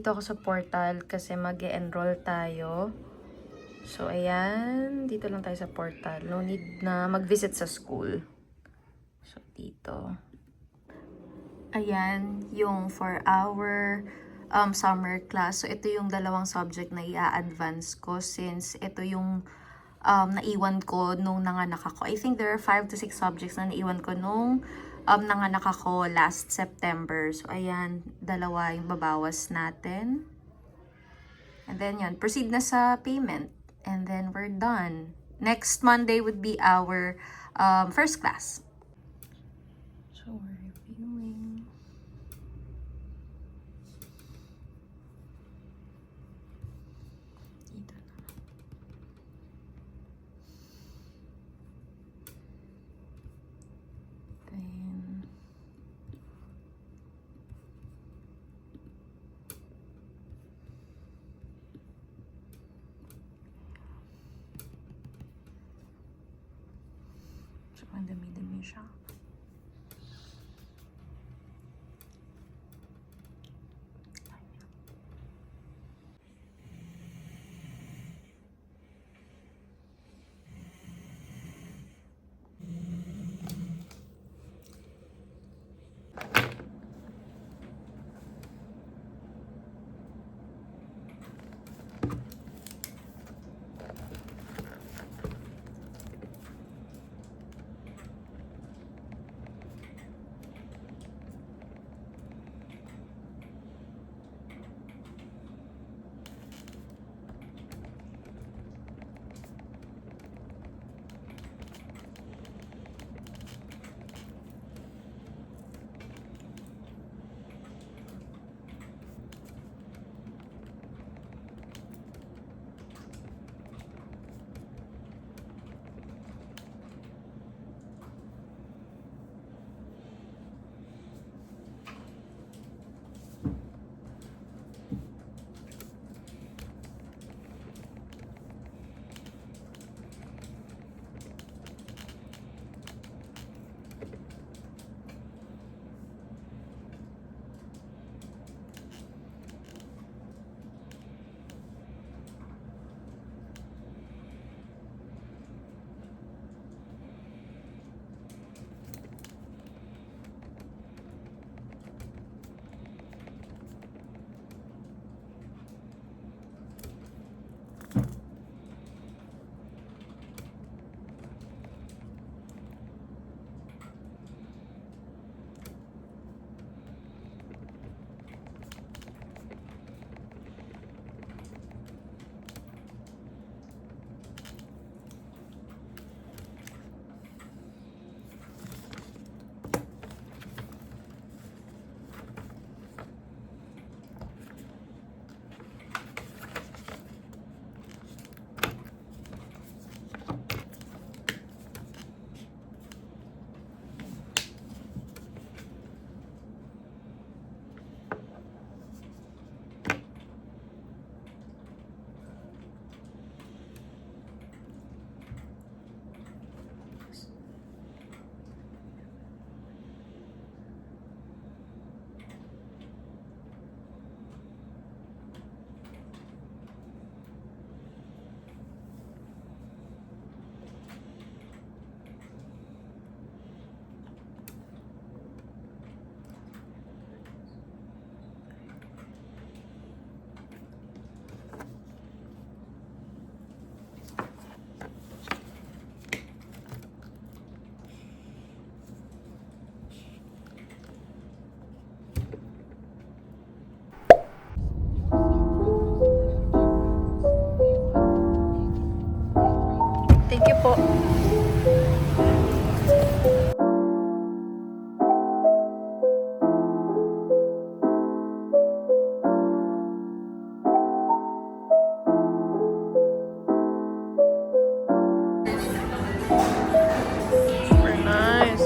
nandito ako sa portal kasi mag-e-enroll tayo. So, ayan. Dito lang tayo sa portal. No need na mag-visit sa school. So, dito. Ayan, yung for our summer class. So, ito yung dalawang subject na i-advance ko since ito yung naiwan ko nung nanganak ako. I think there are 5 to 6 subjects na naiwan ko nung nanganak ako last September. So, ayan, dalawa yung babawas natin. And then, yan, proceed na sa payment. And then, we're done. Next Monday would be our first class. So, we're reviewing. Dito na. Then, so, ang dami-dami siya. Thank you po. Super nice.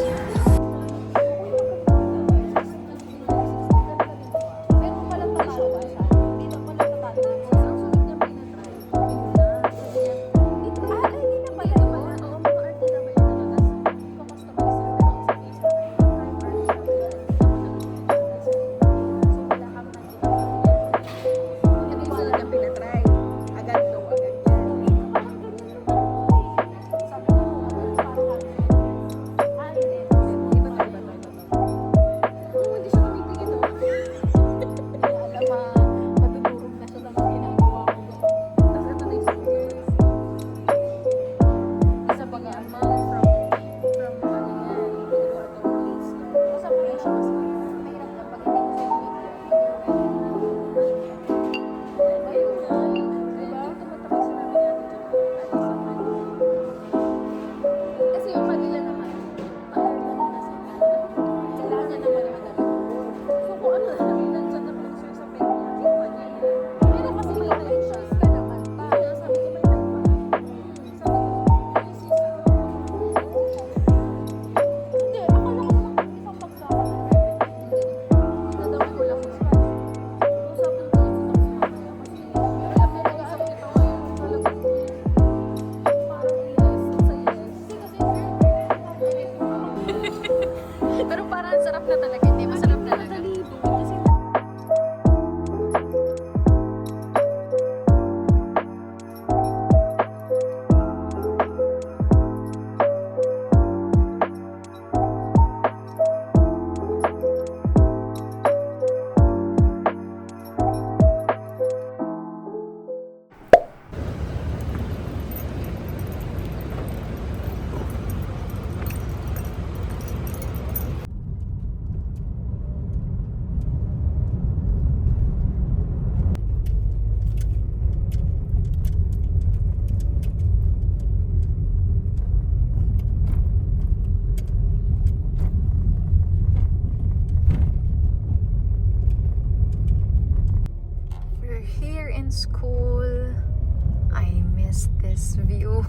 is this view.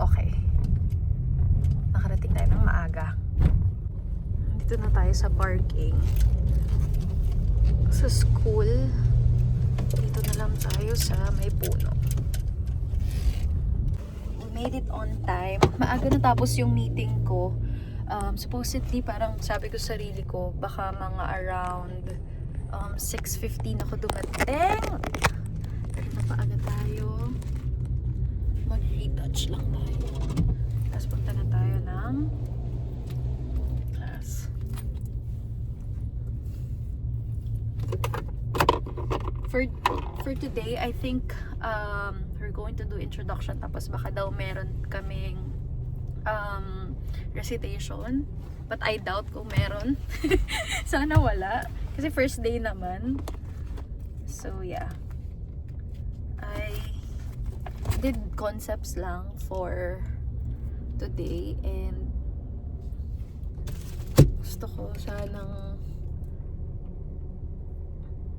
Okay. Nakarating tayo ng maaga. Dito na tayo sa parking. Sa school. Dito na lang tayo sa may puno. We made it on time. Maaga natapos yung meeting ko. Supposedly, parang sabi ko sa sarili ko, baka mga around 6:15 ako dumating. Pero napaaga tayo. Mag-retouch lang tayo. Tapos punta na tayo ng class. For today, I think we're going to do introduction. Tapos baka daw meron kaming recitation. But I doubt kung meron. Sana wala. Kasi first day naman. So yeah. I did concepts lang for today. And gusto ko sanang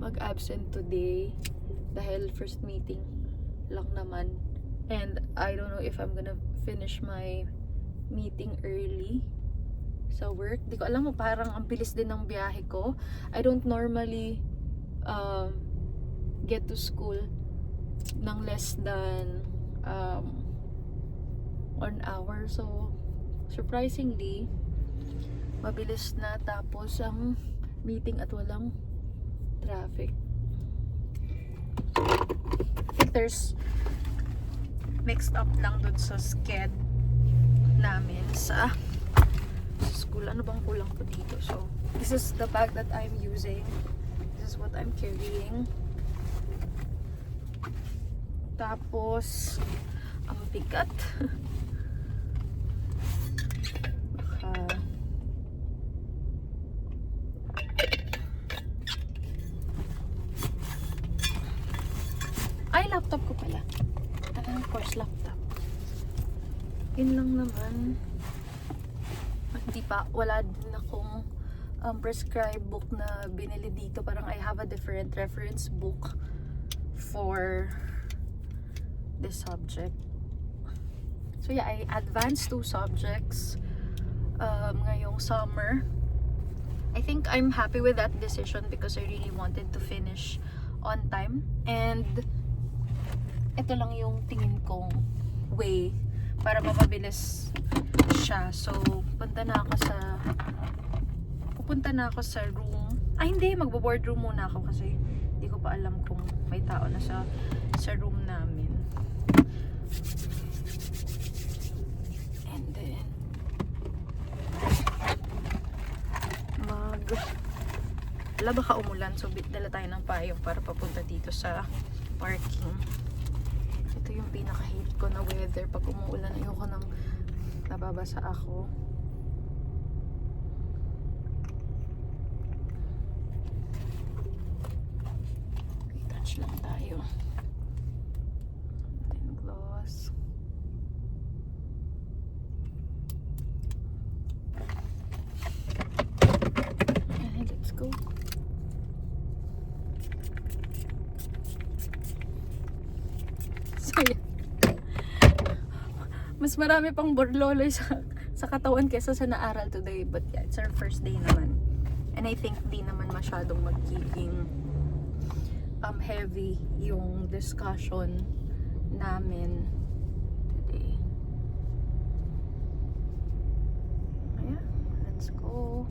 mag-absent today. Dahil first meeting lang naman. And I don't know if I'm gonna finish my meeting early sa work. Di ko alam mo, parang ang bilis din ng biyahe ko. I don't normally get to school ng less than 1 hour. So, surprisingly, mabilis na tapos ang meeting at walang traffic. I think there's mixed up lang dun sa sked namin sa school. Ano bang kulang ko dito? So, this is the bag that I'm using. This is what I'm carrying. Tapos, ang bigat. Baka ay, laptop ko pala. Of course, laptop. Yun lang naman. Hindi pa, wala din akong prescribed book na binili dito. Parang I have a different reference book for this subject. So yeah, I advanced 2 subjects ngayong summer. I think I'm happy with that decision because I really wanted to finish on time. And ito lang yung tingin kong way para mapabilis siya. So, pupunta na ako sa room. Ay, hindi. Magbo-boardroom muna ako kasi hindi ko pa alam kung may tao na sa room namin. And then, wala baka umulan. So, dala tayo ng payong para papunta dito sa parking. Ito yung pinaka-hate ko na weather. Pag umuulan, ayoko nang nababasa ako. Touch lang tayo. Then gloss. Okay, let's go. So yeah. Mas marami pang borloloy sa katawan kesa sa naaral today. But yeah, it's our first day naman. And I think di naman masyadong magiging heavy yung discussion namin today. Yeah, let's go.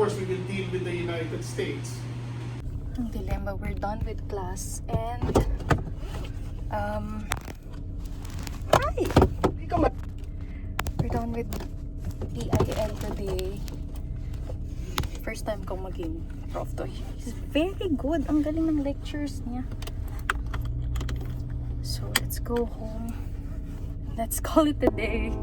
course, we will deal with the United States. Ang dilemma, we're done with class and hi! We're done with EIL today. First time kong maging prof to. He's very good. Ang galing ng lectures niya. So, let's go home. Let's call it a day.